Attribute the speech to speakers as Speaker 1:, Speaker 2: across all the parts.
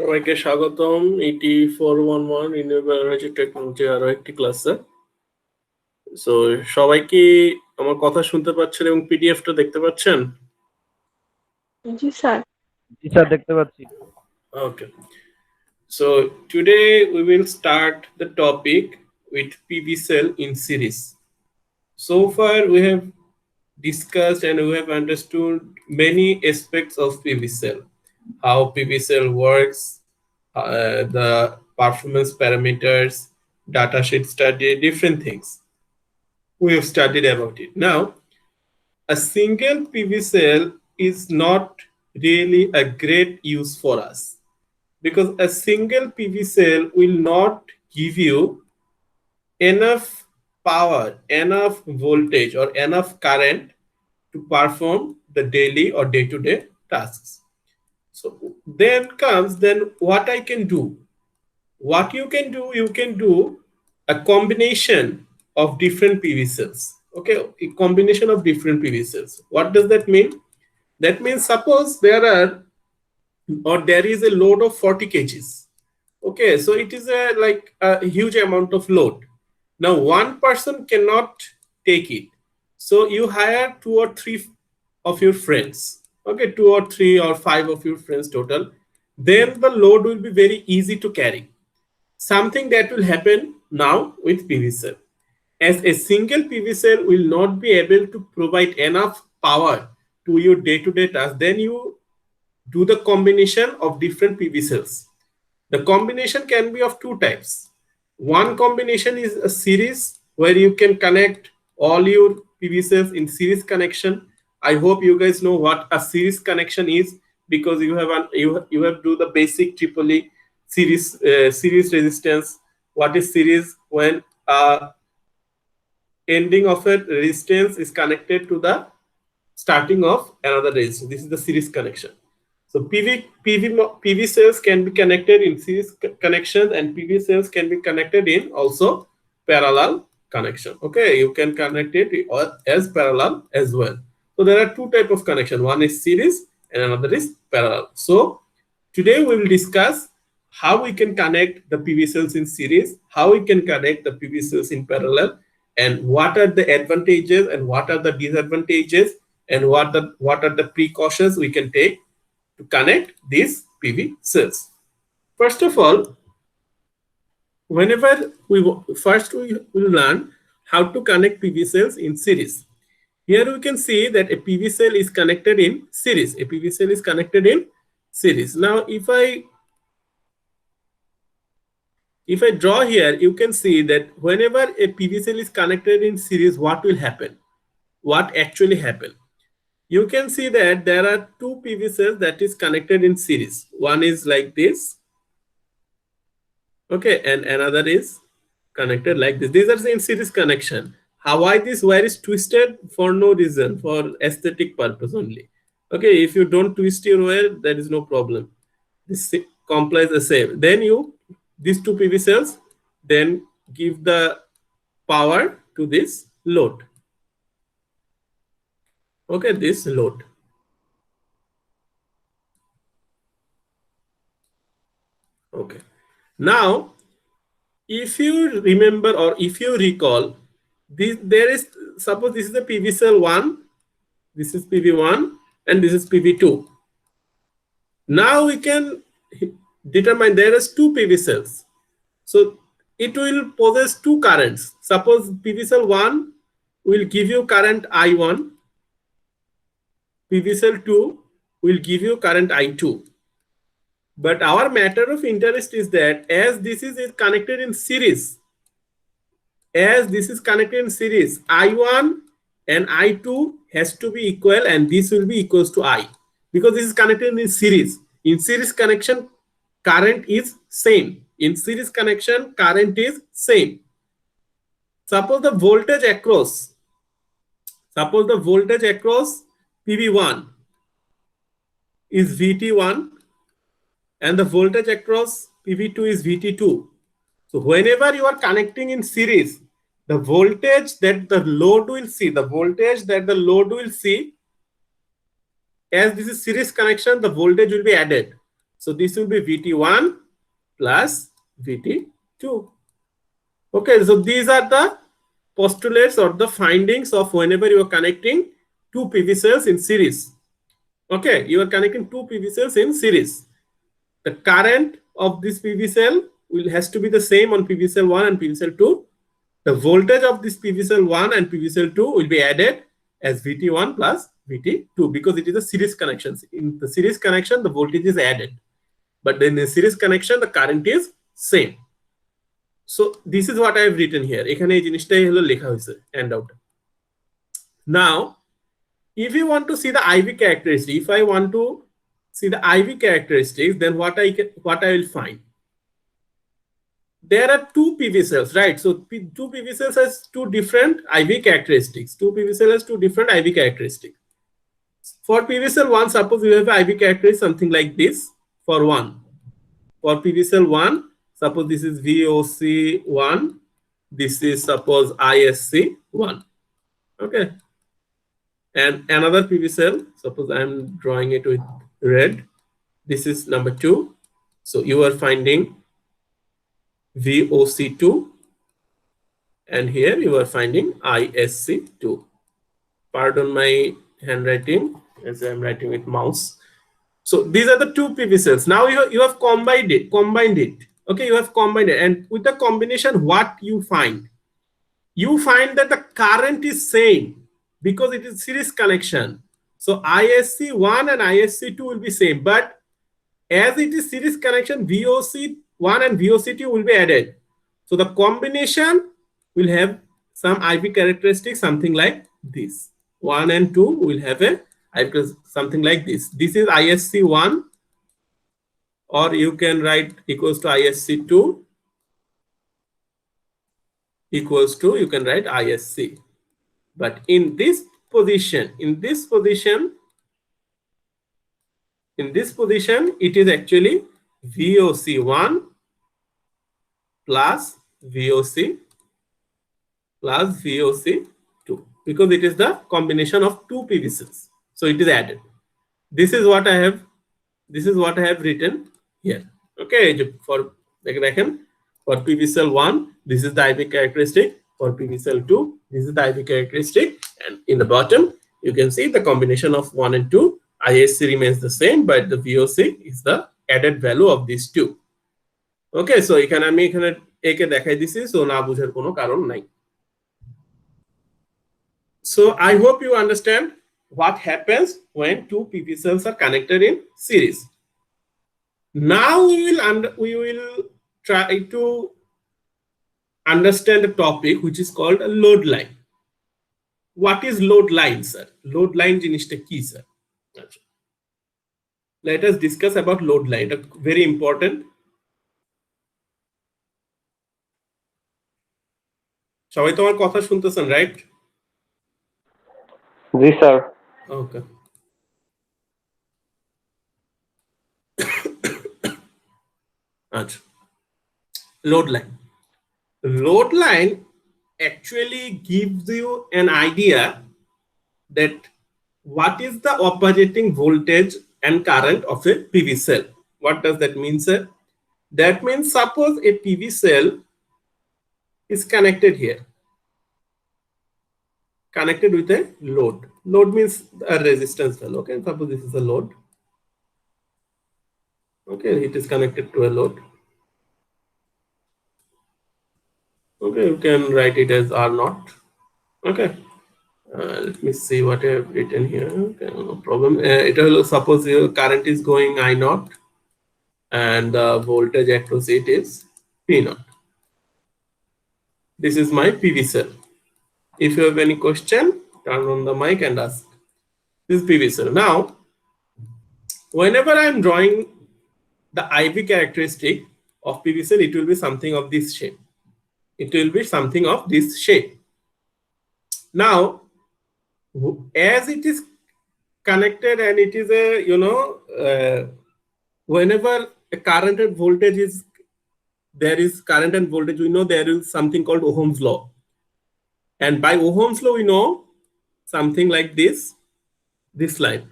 Speaker 1: সবাইকে স্বাগতম ইটি 411 renewable energy technology আরো একটি ক্লাসে। সো সবাই কি আমার কথা শুনতে পাচ্ছেন এবং পিডিএফটা দেখতে পাচ্ছেন?
Speaker 2: জি স্যার।
Speaker 3: জি স্যার, দেখতে পাচ্ছি।
Speaker 1: Okay. So today we will start the topic with PV cell in series. So far we have discussed and we have understood many aspects of PV cell, how PV cell works, the performance parameters, datasheet study, different things. We have studied about it. Now, a single PV cell is not really a great use for us because a single PV cell will not give you enough power, enough voltage, or enough current to perform the daily or day-to-day tasks. So then what I can do. What you can do a combination of different PV cells. Okay, a combination of different PV cells. What does that mean? That means suppose there is a load of 40 kgs. Okay, so it is a huge amount of load. Now one person cannot take it, so you hire two or three of your friends. Okay, two or three or five of your friends total. Then the load will be very easy to carry. Something that will happen now with PV cell. As a single PV cell will not be able to provide enough power to your day-to-day task, then you do the combination of different PV cells. The combination can be of two types. One combination is a series where you can connect all your PV cells in series connection. I hope you guys know what a series connection is because you have do the basic Tripoli series resistance. What is series? When ending of a resistance is connected to the starting of another resistance. This is the series connection. So PV cells can be connected in series connections, and PV cells can be connected in also parallel connection. Okay, you can connect it as parallel as well. So there are two type of connection. One is series and another is parallel. So today we will discuss how we can connect the PV cells in series, how we can connect the PV cells in parallel, and what are the advantages and what are the disadvantages, and what are the precautions we can take to connect these PV cells. First of all, whenever we will learn how to connect PV cells in series. Here we can see that a PV cell is connected in series. A PV cell is connected in series. Now, if I draw here, you can see that whenever a PV cell is connected in series, what will happen? What actually happen? You can see that there are two PV cells that is connected in series. One is like this, okay, and another is connected like this. These are in series connection. Why this wire is twisted? For no reason, for aesthetic purpose only. Okay, if you don't twist your wire, there is no problem. This complies the same. Then these two PV cells then give the power to this load. Okay, this load. Okay. Now, if you remember or if you recall, suppose this is the PV cell 1, this is PV1, and this is PV2. Now we can determine there is two PV cells. So it will possess two currents. Suppose PV cell 1 will give you current I1, PV cell 2 will give you current I2. But our matter of interest is that as this is connected in series, I1 and I2 has to be equal, and this will be equals to I, because this is connected in series. In series connection, current is same. In series connection, current is same. Suppose the voltage across PV1 is VT1 and the voltage across PV2 is VT2. So whenever you are connecting in series, the voltage that the load will see, as this is series connection, the voltage will be added. So this will be VT1 plus VT2. Okay, so these are the postulates or the findings of whenever you are connecting two PV cells in series. Okay, you are connecting two PV cells in series. The current of this PV cell has to be the same on PV cell 1 and PV cell 2. The voltage of this PV cell 1 and PV cell 2 will be added as VT1 plus VT2 because it is a series connection. In the series connection, the voltage is added. But in the series connection, the current is same. So this is what I have written here. এখানে এই জিনিসটাই হলো লেখা হয়েছে handout. Now, if you want to see the IV characteristic, if I want to see the IV characteristics, then what I will find? There are two PV cells, right? So two PV cells has two different IV characteristics. Two PV cells has two different IV characteristics. For PV cell 1, suppose you have IV characteristic something like this for 1. For PV cell 1, suppose this is VOC1, this is suppose ISC1. Okay. And another PV cell, suppose I am drawing it with red. This is number 2. So you are finding VOC2, and here you are finding ISC2. Pardon my handwriting as I am writing with mouse. So these are the two PV cells. Now you have combined it. Okay, you have combined it, and with the combination, what you find? You find that the current is same because it is series connection. So ISC1 and ISC2 will be same, but as it is series connection, VOC1 and VOC2 will be added. So the combination will have some IV characteristics, something like this. 1 and 2 will have something like this. This is ISC1, or you can write equals to ISC2 equals to, you can write ISC. But in this position, it is actually VOC1 plus VOC plus VOC2 because it is the combination of two PV cells. So it is added. This is what I have written here. Okay, for PV cell 1, this is the IV characteristic. For PV cell 2, this is the IV characteristic. And in the bottom, you can see the combination of 1 and 2. ISC remains the same, but the VOC is the added value of these two. Okay, so এখানে আমি এখানে একে দেখাই দিছি, so না বুঝার কোনো কারণ নাই. So I hope you understand what happens when two PV cells are connected in series. Now we will try to understand a topic which is called a load line. What is load line, sir? Load line জিনিসটা কি, sir? Let us discuss about load line. Very important. সবাই তোমার কথা শুনতেছেন, right?
Speaker 3: G sir.
Speaker 1: Okay. Load line. Load line actually gives you an idea that what is the operating voltage and current of a PV cell. What does that mean, sir? That means suppose a PV cell is connected here, connected with a load. Load means a resistance value. Okay, suppose this is a load. Okay, it is connected to a load. Okay, you can write it as R0. Okay, let me see what I have written here. Okay, no problem. It will suppose your current is going I0 and the voltage across it is P0. This is my PV cell. If you have any question, turn on the mic and ask. This is PV cell. Now, whenever I am drawing the IV characteristic of PV cell, it will be something of this shape. It will be something of this shape. Now, as it is connected and it is a, whenever a current and voltage is, there is current and voltage, we know there is something called Ohm's law. And by Ohm's law, we know something like this line.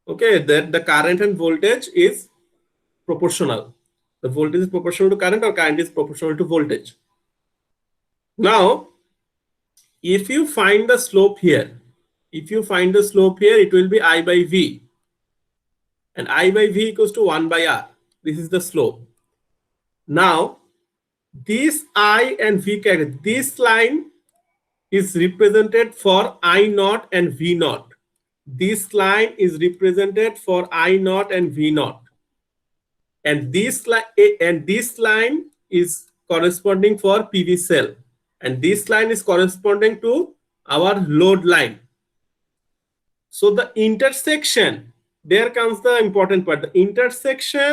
Speaker 1: Okay, that the current and voltage is proportional. The voltage is proportional to current, or current is proportional to voltage. Now, if you find the slope here, it will be I by V. And I by V equals to 1 by R. This is the slope. Now, this I and V character, this line is represented for I naught and V naught. This line is represented for I naught and V naught. And this line is corresponding for PV cell. And this line is corresponding to our load line. So the intersection, there comes the important part. The intersection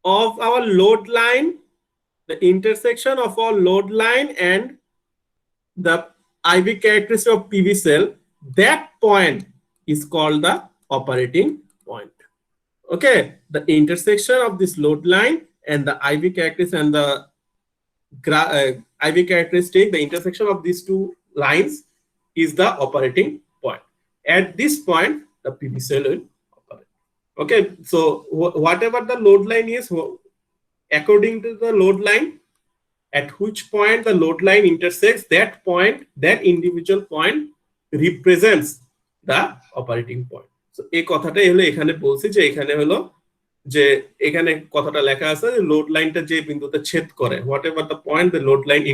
Speaker 1: of our load line, and the IV characteristic of PV cell, that point is called the operating point. Okay, the intersection of this load line and the IV characteristic and the IV characteristic, the intersection of these two lines is the operating point. At this point, the PV cell will operate. Okay, so whatever the load line is, according to the load line, at which point the load line intersects, that point, that individual point represents the operating point. So এই কথাটাই হলো এখানে বলছি যে এখানে হলো যে এখানে কথাটা লেখা আছে যে লোড লাইনটা যে বিন্দুতে ছেদ করে, whatever the point the load line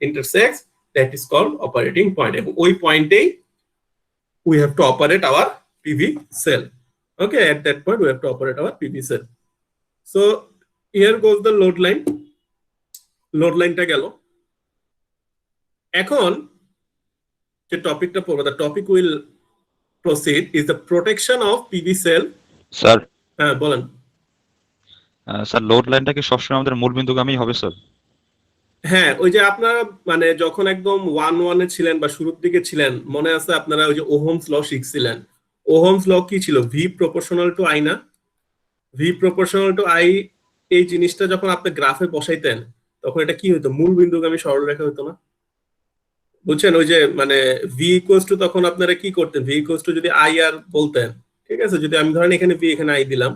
Speaker 1: intersects, that is called operating point. এবং ওই পয়েন্টেই we have to operate our PV cell. Okay, at that point we have to operate our PV cell. So here goes the load line. Load লাইনটা গেল। এখন যে টপিকটা পড়বো, the topic will proceed is the protection of PV cell.
Speaker 4: Sir
Speaker 1: হ্যাঁ বলেন।
Speaker 4: Sir load লাইনটা কি সবসময় আমাদের মূল বিন্দুগামী হবে স্যার?
Speaker 1: হ্যাঁ, ওই যে আপনারা মানে যখন একদম 1-1 এ ছিলেন বা শুরুর দিকে ছিলেন, মনে আছে আপনারা ওই যে ওহমস ল শিখছিলেন। ওহমস ল কি ছিল? ভি প্রপোর্শনাল টু আই না? ভি প্রপোর্শনাল টু আই, এই জিনিসটা যখন আপনি গ্রাফে বসাইতেন তখন এটা কি হতো? মূল বিন্দুগামী সরলরেখা হতো না? বুঝছেন? ওই যে মানে ভি ইকুয়ালস টু, তখন আপনারা কি করতেন? ভি ইকুয়ালস টু যদি আই আর বলতেন, ঠিক আছে, যদি আমি ধরেন এখানে ভি এখানে আই দিলাম,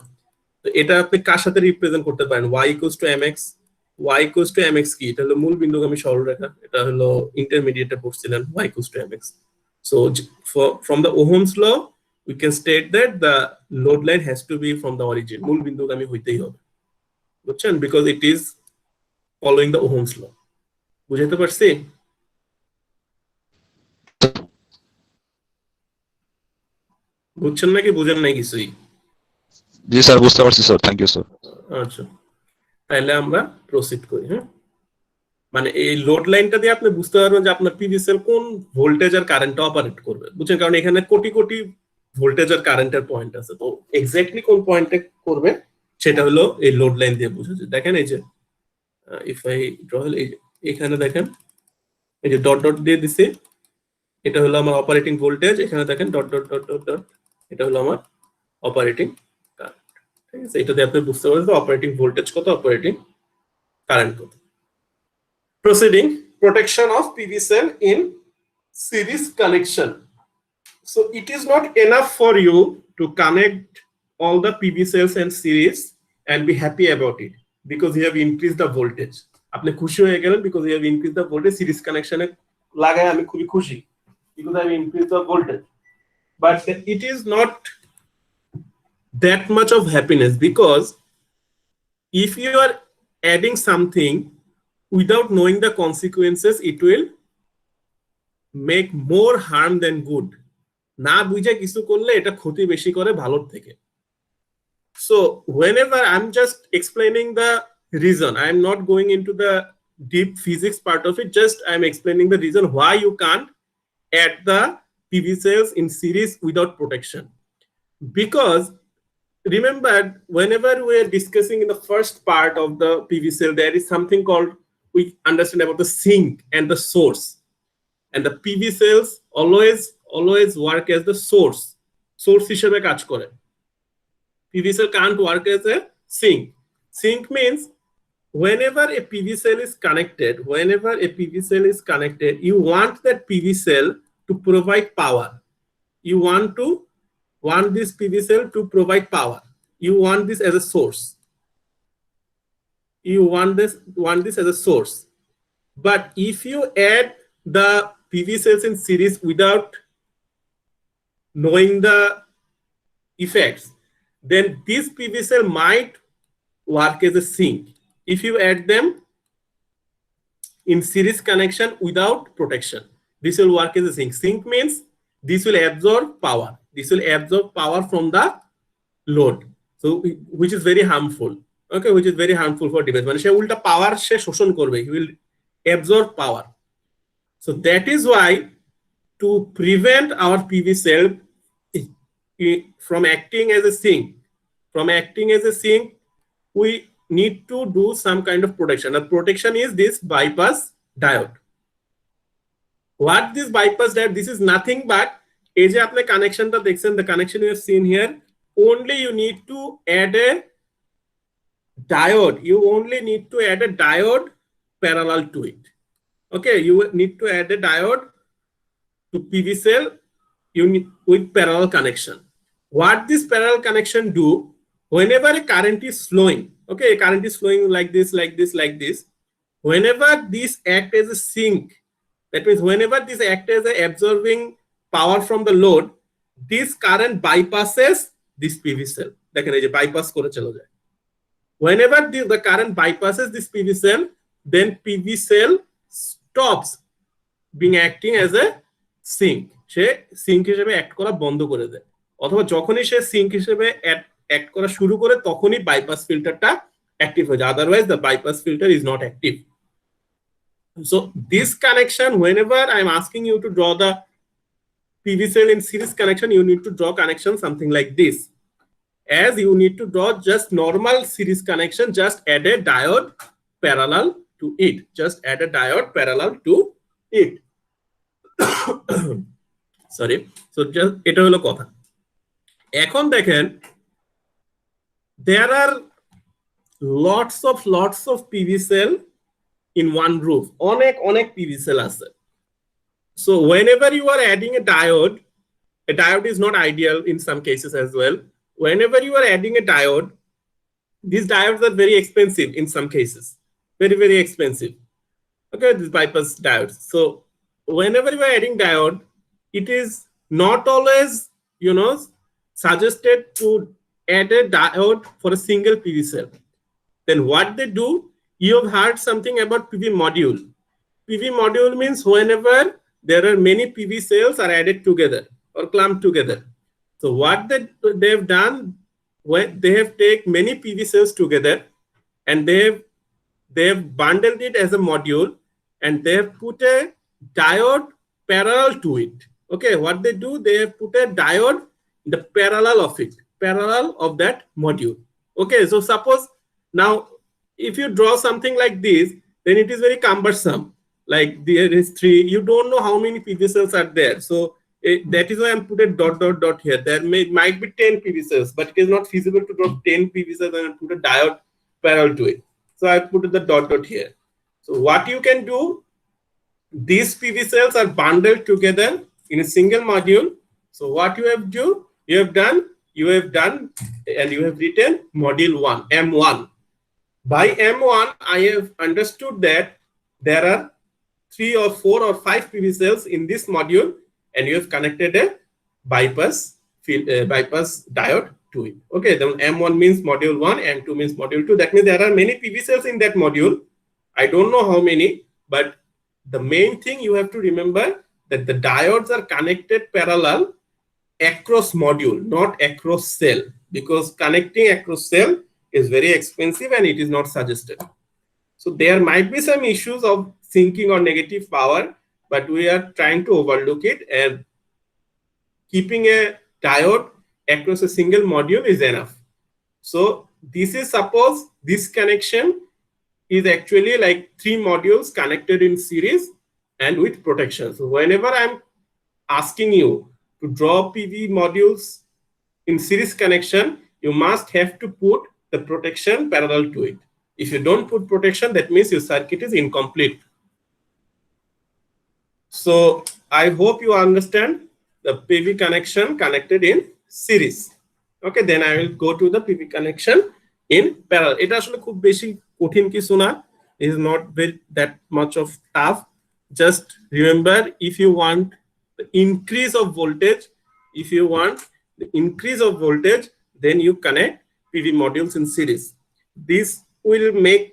Speaker 1: তো এটা আপনি কার সাথে রিপ্রেজেন্ট করতে পারেন? Y equals to M X. Y equals to M X কি? এটা হলো মূল বিন্দুগামী সরলরেখা। এটা হলো ইন্টারমিডিয়েটে পড়ছিলেন, Y equals to M X. So from the Ohm's law we can state that the load line has to be from the origin, মূল বিন্দুগামী হইতেই হবে। বুঝছেন? because it is following the Ohm's law. বুঝাইতে পারছি? বুঝছেন নাকি বুঝেন নাই কিছুই?
Speaker 4: জি স্যার, বুঝতে পারছি স্যার, থ্যাংক ইউ স্যার।
Speaker 1: আচ্ছা, তাহলে আমরা প্রসিড করি। হ্যাঁ, মানে এই লোড লাইনটা দিয়ে আপনি বুঝতে পারবেন যে আপনার পিভি সেল কোন ভোল্টেজ আর কারেন্টটা অপারেট করবে। বুঝছেন? কারণ এখানে কোটি কোটি ভোল্টেজ আর কারেন্টের পয়েন্ট আছে, তো এক্স্যাক্টলি কোন পয়েন্টে করবে সেটা হলো এই লোড লাইন দিয়ে বোঝা যায়। দেখেন এই যে ইফ আই ড্র, এখানে দেখেন এই যে ডট ডট দিয়ে দিছি, এটা হলো আমার অপারেটিং ভোল্টেজ। এখানে দেখেন dot dot dot dot dot, এটা হলো আমার অপারেটিং কারেন্ট। ঠিক আছে, এটা দিয়ে আপনি বুঝতে পারবেন অপারেটিং ভোল্টেজ কত, অপারেটিং কারেন্ট কত। Proceeding, protection of PV cell in series connection. So it is not enough for you to connect all the PV cells in series and be happy about it because you have increased the voltage. আপনি খুশি হয়ে গেলেন because you have increased the voltage. Series connection এ লাগায় আমি খুবই খুশি because I have increased the voltage. But it is not that much of happiness, because if you are adding something without knowing the consequences, it will make more harm than good. না বুঝে কিছু করলে এটা ক্ষতি বেশি করে ভালোর থেকে। So whenever I'm just explaining the reason, I'm not going into the deep physics part of it, just I'm explaining the reason why you can't add the PV cells in series without protection. Because remember, whenever we're discussing in the first part of the PV cell, there is something called, we understand about the sink and the source, and the PV cells always work as the source হিসেবে কাজ করে। PV cell can't work as a sink means whenever a PV cell is connected, you want that PV cell to provide power. You want this PV cell to provide power. You want this as a source. you want this as a source. But if you add the PV cells in series without knowing the effects, then this PV cell might work as a sink. If you add them in series connection without protection, this will work as a sink. Sink means this will absorb power. This will absorb power from the load, so which is very harmful. Okay, which is very harmful for device. মানে সে উল্টা power সে শোষণ করবে. He will absorb power. So that is why, to prevent our PV cell from acting as a sink, we need to do some kind of protection. The protection is this bypass diode. What this bypass diode? This is nothing but এই যে আপনি কানেকশনটা দেখছেন, the connection you have seen here, only you need to add a diode. You only need to add a diode parallel to it. Okay, you need to add a diode to PV cell with parallel connection. What this parallel connection do? Whenever a current is flowing, okay, a current is flowing like this, like this, like this. Whenever this act as a sink, that means whenever this act as a absorbing power from the load, this current bypasses this PV cell. দেখেন এই যে bypass করে চলে যায়. Whenever the current bypasses this PV cell, then PV cell stops being acting as a sink. সে sink হিসেবে act করা বন্ধ করে দেয়, অথবা যখনই সে সিঙ্ক হিসেবে অ্যাক্ট করা শুরু করে তখনই বাইপাস ফিল্টারটা অ্যাক্টিভ হয়ে যায়. Otherwise the bypass filter is not active. So this connection, whenever I'm asking you to draw the PV cell in series connection, you need to draw connection something like this. As you need to draw just normal series connection, just add a diode parallel to it. Just add a diode parallel to it. Sorry. So just এটা হলো কথা. এখন দেখেন, there are lots of PV cell in one roof. অনেক PV cell আছে. So whenever you are adding a diode is not ideal in some cases as well. Whenever you are adding a diode, these diodes are very expensive in some cases. Very expensive. Okay, these bypass diodes. So whenever you are adding diode, it is not always, suggested to add a diode for a single PV cell. Then what they do, you have heard something about PV module. PV module means whenever there are many PV cells are added together or clumped together. So what they've done, when they have taken many PV cells together and they have bundled it as a module, and they have put a diode parallel to it. Okay, what they do, they have put a diode in the parallel of that module. Okay, so suppose now if you draw something like this, then it is very cumbersome. Like there is 3, you don't know how many PV cells are there. So that is why I'm put a dot here. There might be 10 PV cells, but it is not feasible to draw 10 PV cells and put a diode parallel to it. So I put the dot here. So what you can do, these PV cells are bundled together in a single module. So what you have done and you have written module 1, M1. By M1, I have understood that there are 3 or 4 or 5 PV cells in this module, and you have connected a bypass diode to it. Okay, then M1 means module 1, M2 means module 2. That means there are many PV cells in that module. I don't know how many, but the main thing you have to remember that the diodes are connected parallel across module, not across cell, because connecting across cell is very expensive and it is not suggested. So there might be some issues of sinking or negative power, but we are trying to overlook it, and keeping a diode across a single module is enough. So this is, suppose this connection is actually like 3 modules connected in series and with protection. So whenever I'm asking you to draw PV modules in series connection, you must have to put the protection parallel to it. If you don't put protection, that means your circuit is incomplete. So I hope you understand the PV connection connected in series. Okay, then I will go to the PV connection in parallel. এটা আসলে খুব বেশি কঠিন কিছু না, is not very that much of tough. Just remember, if you want the increase of voltage, then you connect PV modules in series. This will make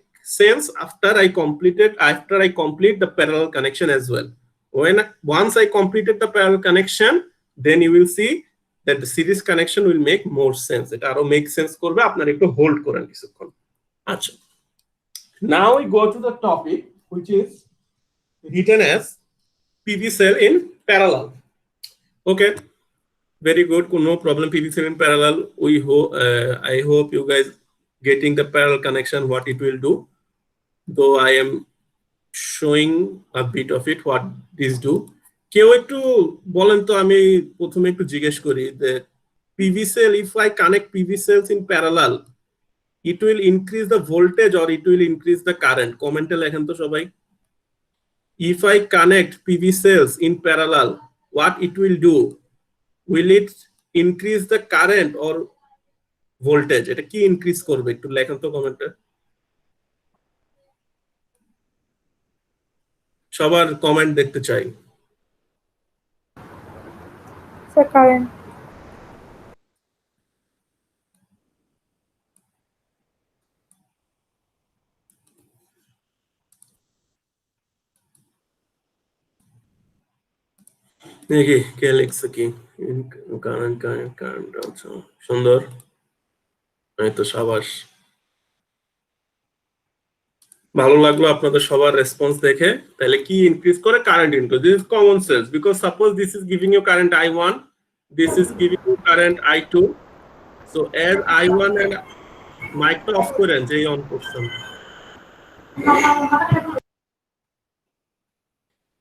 Speaker 1: sense after I complete the parallel connection as well. Once I completed the parallel connection, then you will see that the series connection will make more sense. এটা আরো make sense করবে, আপনারা একটু hold করেন কিছুক্ষণ। আচ্ছা, now we go to the topic which is written as PV cell in parallel. Okay, very good, no problem. PV cell in parallel, I hope you guys getting the parallel connection, what it will do, though I am showing a bit of it what this do. কেউ একটু বলেন তো, আমি প্রথমে একটু জিজ্ঞেস করি যে PV cell, if I connect PV cells in parallel, it will increase the voltage or it will increase the current? কমেন্টে লেখেন তো সবাই। If I connect PV cells in parallel, what it will do? Will it increase the current or voltage? এটা কি increase করবে, একটু লেখেন তো কমেন্টে। সবার কমেন্ট দেখতে চাই।
Speaker 2: Sir current.
Speaker 1: দেখি কে লিখছে কি। কারেন্ট, আচ্ছা সুন্দর, এই তো সাবাস, ভালো লাগলো আপনাদের সবার রেসপন্স দেখে। তাহলে কি ইনক্রিজ করে? Current increase. This is common sense, because suppose this is giving you current I1, this is giving you current I2. So as I1 and মাইকটা অফ করেন যেই অন করছেন।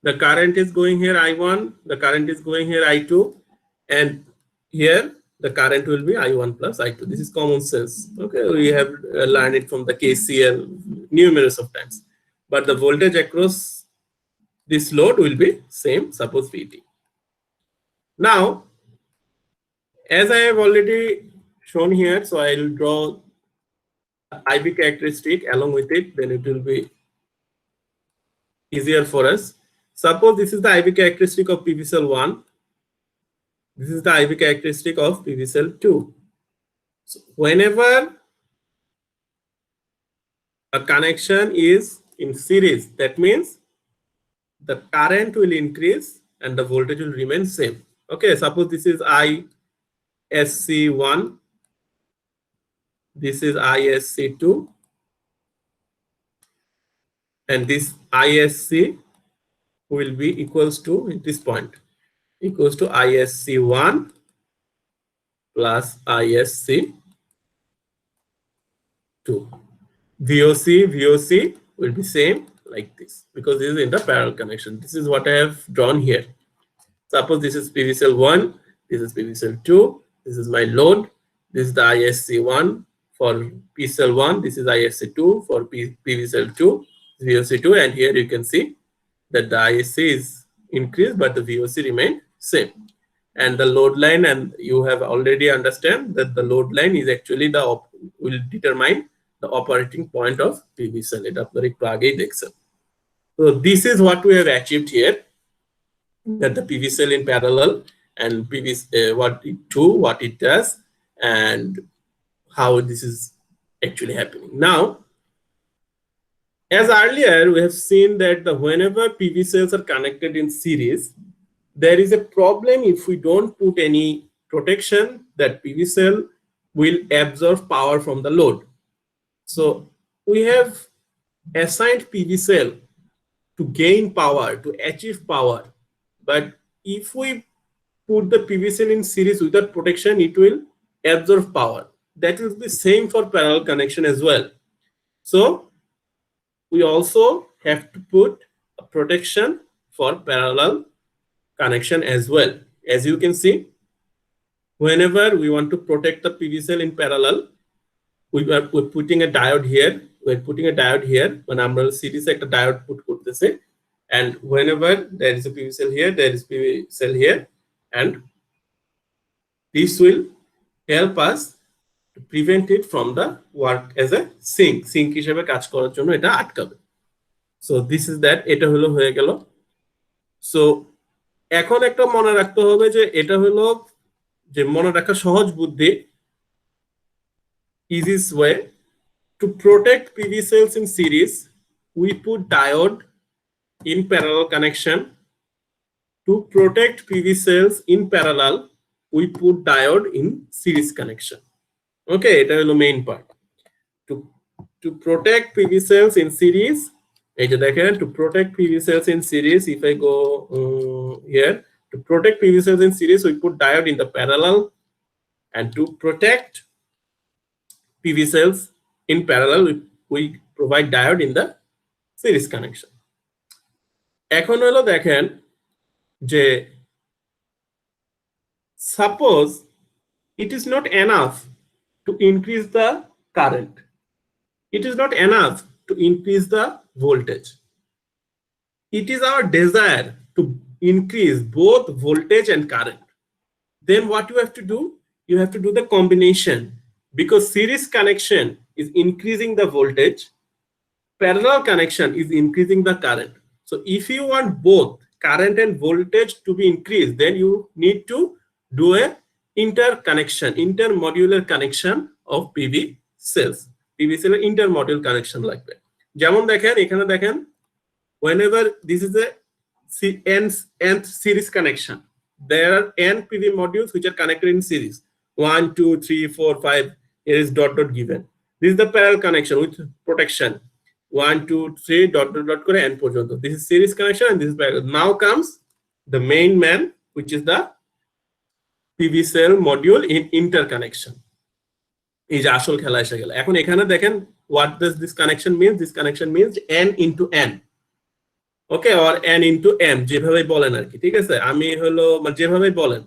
Speaker 1: The current is going here I1, the current is going here I2, and here the current will be I1 plus I2. This is common sense. Okay, we have learned it from the KCL numerous of times. But the voltage across this load will be same, suppose VT. Now, as I have already shown here, so I will draw IV characteristic along with it, then it will be easier for us. Suppose this is the IV characteristic of PV cell 1. This is the IV characteristic of PV cell 2. So whenever a connection is in series, that means the current will increase and the voltage will remain same. Okay, suppose this is ISC1, this is ISC2, and this ISC will be equals to, at this point, equals to ISC1 plus ISC2. VOC will be same like this, because this is in the parallel connection. This is what I have drawn here. Suppose this is PV cell 1, this is PV cell 2, this is my load, this is the ISC1 for P cell 1, this is ISC2 for PV cell 2, VOC2, and here you can see that the ISC is increased but the VOC remain same. And the load line, and you have already understand that the load line is actually will determine the operating point of PV cell. So this is what we have achieved here, that the PV cell in parallel and PV what it does and how this is actually happening. Now, as earlier we have seen that whenever PV cells are connected in series, there is a problem if we don't put any protection, that PV cell will absorb power from the load. So we have assigned PV cell to gain power, to achieve power. But if we put the PV cell in series without protection, it will absorb power. That will be same for parallel connection as well. So we also have to put a protection for parallel connection as well. As you can see, whenever we want to protect the PV cell in parallel, we're putting a diode here. We're putting a diode here. When I'm series a diode put this, and whenever there is a PV cell here, there is PV cell here, and this will help us to prevent it from the work as a sink হিসেবে কাজ করার জন্য এটা আটকাবে। So this is that, এটা হলো হয়ে গেল। সো এখন একটা মনে রাখতে হবে যে এটা হলো যে মনে রাখা সহজ বুদ্ধি, easiest way to protect PV cells in series, we put diode in parallel connection. To protect PV cells in parallel, we put diode in series connection. Okay, এটা হলো main part. To protect PV cells in series, এই যে দেখেন, to protect PV cells in series, if I go here, to protect PV cells in series, we put diode in the parallel, and to protect PV cells in parallel, we provide diode in the series connection. এখন হলো দেখেন যে suppose it is not enough to increase the current, it is not enough to increase the voltage, it is our desire to increase both voltage and current. Then what you have to do, you have to do the combination, because series connection is increasing the voltage, parallel connection is increasing the current. So if you want both current and voltage to be increased, then you need to do a interconnection, intermodular connection of PV cells. PV cell intermodule connection লাগবে। যেমন দেখেন এখানে দেখেন, whenever this is a nth series connection, there are n PV modules which are connected in series, 1 2 3 4 5, here is dot dot given. This is the parallel connection with protection, 1 2 3 dot dot dot করে n পর্যন্ত, this is series connection and this is parallel. Now comes the main man, which is the PV cell module in interconnection. এই যে আসল খেলা এসে গেল। এখন এখানে দেখেন, what does this connection means? This connection means n into n, okay, or n into m, যেভাবে বলেন আর কি, ঠিক আছে? আমি হলো যেভাবে বলেন,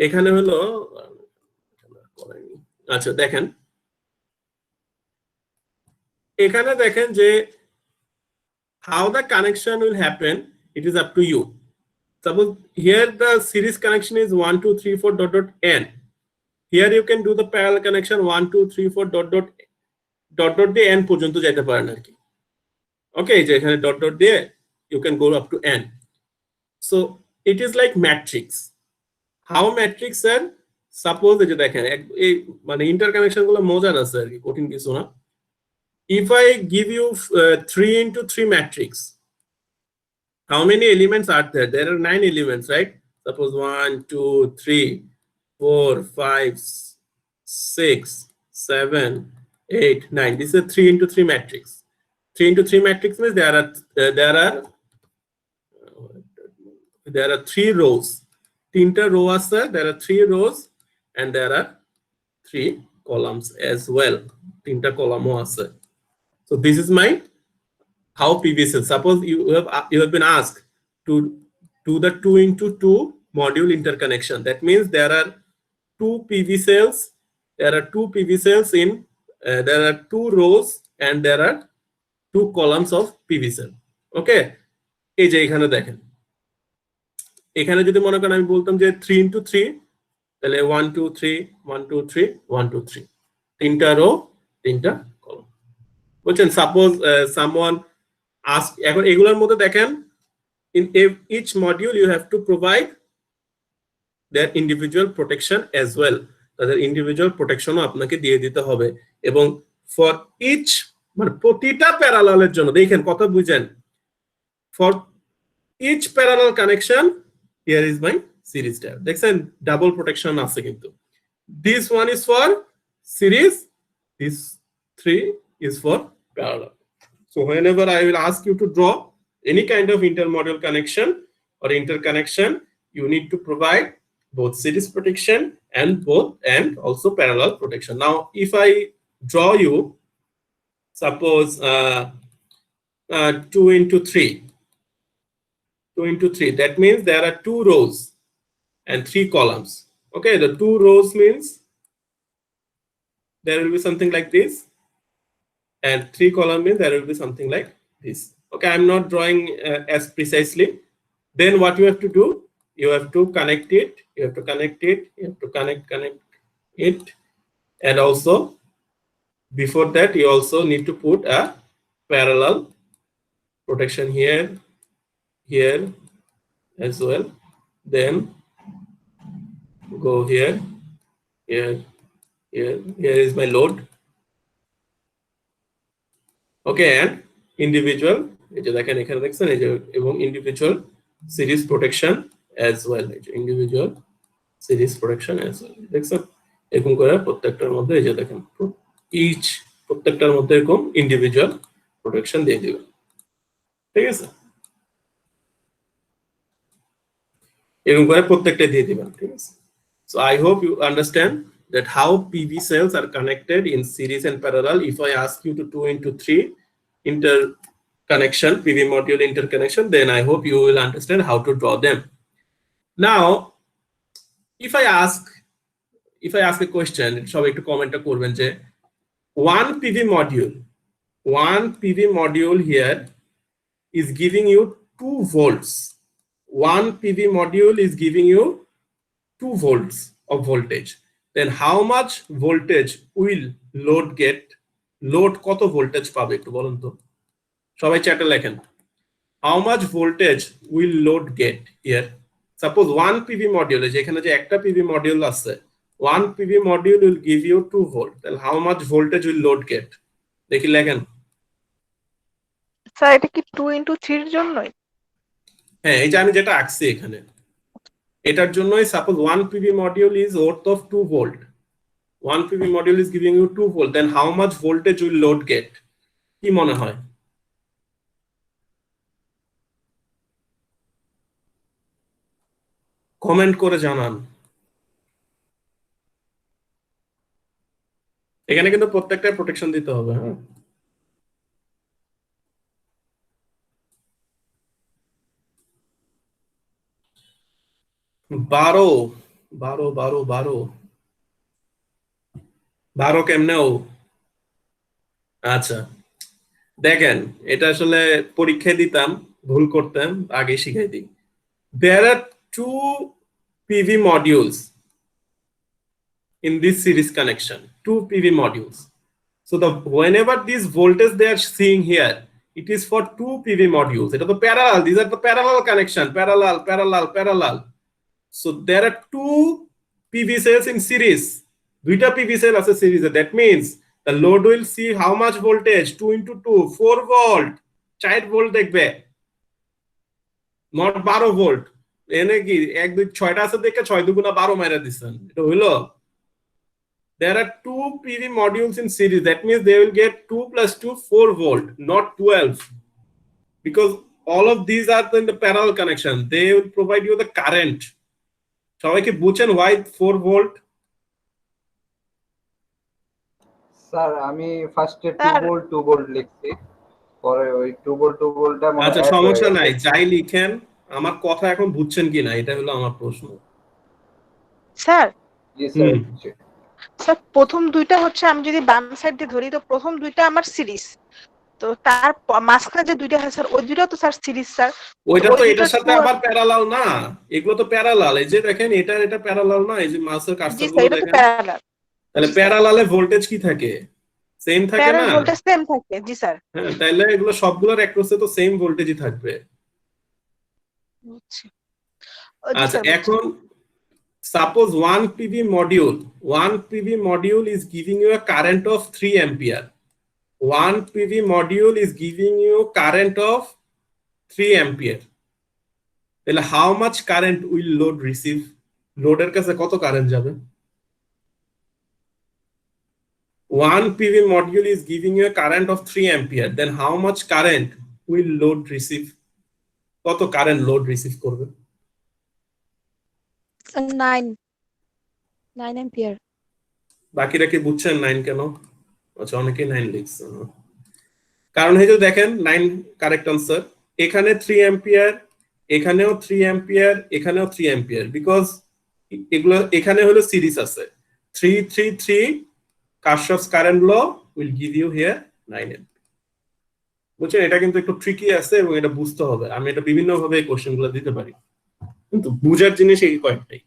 Speaker 1: এখানে হলো আচ্ছা দেখেন, এখানে দেখেন যে how the connection will happen, it is up to you. Suppose here the series connection is 1 2 3 4 dot dot n. Here you can do the parallel connection 1 2 3 4 dot dot dot dot দিয়ে n পর্যন্ত যেতে পারেন আর কি। ওকে, যে এখানে dot dot দিয়ে you can go up to n. So it is like matrix. How matrix, sir? Suppose এই যে দেখেন এই মানে ইন্টারকানেকশন গুলো মজার আছে আর কি, কঠিন কিছু না। If I give you 3 into 3 matrix, how many elements are there? There are 9 elements, right? Suppose 1 2 3 4 5 6 7 8 9. This is a 3 into 3 matrix. 3 into 3 matrix means there are 3 rows. Tinta row আছে, there are 3 rows and there are 3 columns as well. Tinta column আছে. So this is my how PV cell. Suppose you have been asked to do the 2 into 2 module interconnection. That means there are 2 PV cells. There are 2 PV cells in. There are 2 rows and there are 2 columns of PV cell. Okay. এই যে এখানে দেখেন, এখানে যদি মনে করেন আমি বলতাম যে 3 into 3, তাহলে 1 2 3 1 2 3 1 2 3, তিনটা রো তিনটা কলাম, বুঝছেন? সাপোজ someone ask, এখন এগুলোর মধ্যে দেখেন in each module you have to provide their individual protection as well. তাদের ইন্ডিভিজুয়াল প্রোটেকশনও আপনাকে দিয়ে দিতে হবে, এবং ফর ইচ মানে প্রতিটা প্যারালালের জন্য দেখেন কথা বুঝেন, for each parallel connection here is my series tab, দেখছেন ডাবল প্রোটেকশন আছে কিন্তু। This one is for series, this 3 is for parallel. So whenever I will ask you to draw any kind of intermodule connection or interconnection, you need to provide both series protection and also parallel protection. Now if I draw you, suppose 2 into 3, 2 into 3, that means there are 2 rows and 3 columns. Okay, the 2 rows means there will be something like this, and 3 column means there will be something like this. Okay, I'm not drawing as precisely. Then what you have to do, you have to connect it, you have to connect it, you have to connect it, and also before that you also need to put a parallel protection here as well, then go here is my load. Okay, and individual এই যে দেখেন এখানে দেখছেন এই যে এবং individual series protection as well, এই যে individual series protection as well দেখছেন এরকম করে প্রত্যেকটার মধ্যে এই যে দেখেন each প্রত্যেকটার মধ্যে এরকম individual protection দিয়ে দিবেন, ঠিক আছে, এরকম করে প্রত্যেকটা দিয়ে দিবেন, ঠিক আছে। So I hope you understand that how PV cells are connected in series and parallel. If I ask you to 2x3 interconnection, PV module interconnection, then I hope you will understand how to draw them. Now, if I ask a question, সবাই একটু কমেন্টটা করবেন যে one PV module here is giving you 2 volts. One PV module is giving you 2 volts of voltage. Then how much voltage will load get? Load কত voltage পাবে একটু বলুন তো সবাই চ্যাটে লেখেন। How much voltage will load get here? Suppose one PV module যেখানে যে একটা PV module আছে, one PV module will give you 2 volt. Then how much voltage will load get? দেখি লেখেন।
Speaker 2: স্যার এটা কি 2x3 এর জন্যই?
Speaker 1: হ্যাঁ, এই যে আমি যেটা আঁকছি এখানে এটার জন্যই। Suppose 1 PV module is worth of 2 volt. 1 PV module is giving you 2 volt. Then how much voltage will load get? কি মনে হয়? কমেন্ট করে জানান। এখানে কিন্তু প্রত্যেকটা প্রোটেকশন দিতে হবে, হ্যাঁ। বারো কেমনেও আচ্ছা দেখেন এটা আসলে পরীক্ষায় দিতাম ভুল করতাম আগে শিখাই দিই। There are 2 PV modules in this series connection, 2 PV modules. So whenever this voltage they are seeing here, it is for 2 PV modules. It is the parallel. These are the parallel connection, parallel. So there are 2 PV cells in series. দুইটা PV cell আছে series. That means the load will see how much voltage, 2 into 2, 4 volt, 4 volt দেখবে, not 12 volt. এনে কি 1 2 6টা আছে দেখে 6 দুগুণা 12 মাইরা দিছেন, এটা হইলো। There are 2 PV modules in series. That means they will get 2 plus 2, 4 volt, not 12. Because all of these are in the parallel connection. They will provide you the current. সবাই কি বুঝছেন why 4 volt?
Speaker 5: স্যার আমি ফার্স্টে 2 volt লিখছি, পরে ওই 2 ভোল্টটা মানে
Speaker 1: আচ্ছা সমস্যা নাই, যাই লিখেন, আমার কথা এখন বুঝছেন কিনা এটা হলো আমার প্রশ্ন।
Speaker 2: স্যার
Speaker 5: জি স্যার।
Speaker 2: স্যার প্রথম দুইটা হচ্ছে আমি যদি বাম সাইড দিয়ে ধরি তো প্রথম দুইটা আমার সিরিজ, তো তার মাঝখানে যে দুইটা আছে স্যার ওই দুইটা তো স্যার সিরিজ স্যার।
Speaker 1: ওইটা তো এটার সাথে আবার প্যারালাল না, এগুলো তো প্যারালাল। এই যে দেখেন এটা প্যারালাল না, এই যে মাউসের কার্সারগুলো দেখেন, তাহলে প্যারালালে ভোল্টেজ কি থাকে? সেম থাকে না?
Speaker 2: ভোল্টেজ সেম থাকে। জি স্যার।
Speaker 1: হ্যাঁ, তাহলে এগুলো সবগুলোর অ্যাক্রসে তো সেম ভোল্টেজই থাকবে। আচ্ছা এখন suppose 1 PV module is giving you a current of 3 ampere. 1 PV module is giving you current of 3 ampere. তাহলে how much current will load receive? লোডের কাছে কত কারেন্ট যাবে? 1 PV module is giving you a current of 3 ampere. Then how much current will load receive? কত current load receive করবে?
Speaker 2: 9 ampere.
Speaker 1: বাকিরা কি বুঝছেন 9 কেন? আচ্ছা অনেকেই 9 লিখছেন, কারণ এই যে দেখেন 9 কারেক্ট আনসার। এখানে 3 অ্যাম্পিয়ার, এখানেও 3 অ্যাম্পিয়ার, এখানেও 3 অ্যাম্পিয়ার, বিকজ এগুলো এখানে হলো সিরিজ আছে। 3 3 3 Kirchhoff's current law will give you here 9 ampere. বুঝছেন, এটা কিন্তু একটু ট্রিকি আছে এবং এটা বুঝতে হবে। আমি এটা বিভিন্ন ভাবে এই কোশ্চেনগুলো দিতে পারি, কিন্তু বুঝার জিনিস এই কয়েকটাই।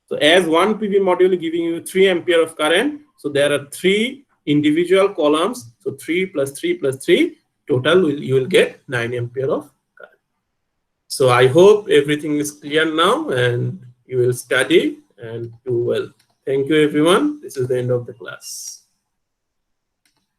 Speaker 1: So as 1 PV module giving you 3 ampere of current, So there are 3 individual columns. So 3 plus 3 plus 3, total you will get 9 ampere of current. So I hope everything is clear now and you will study and do well. Thank you everyone. This is the end of the class.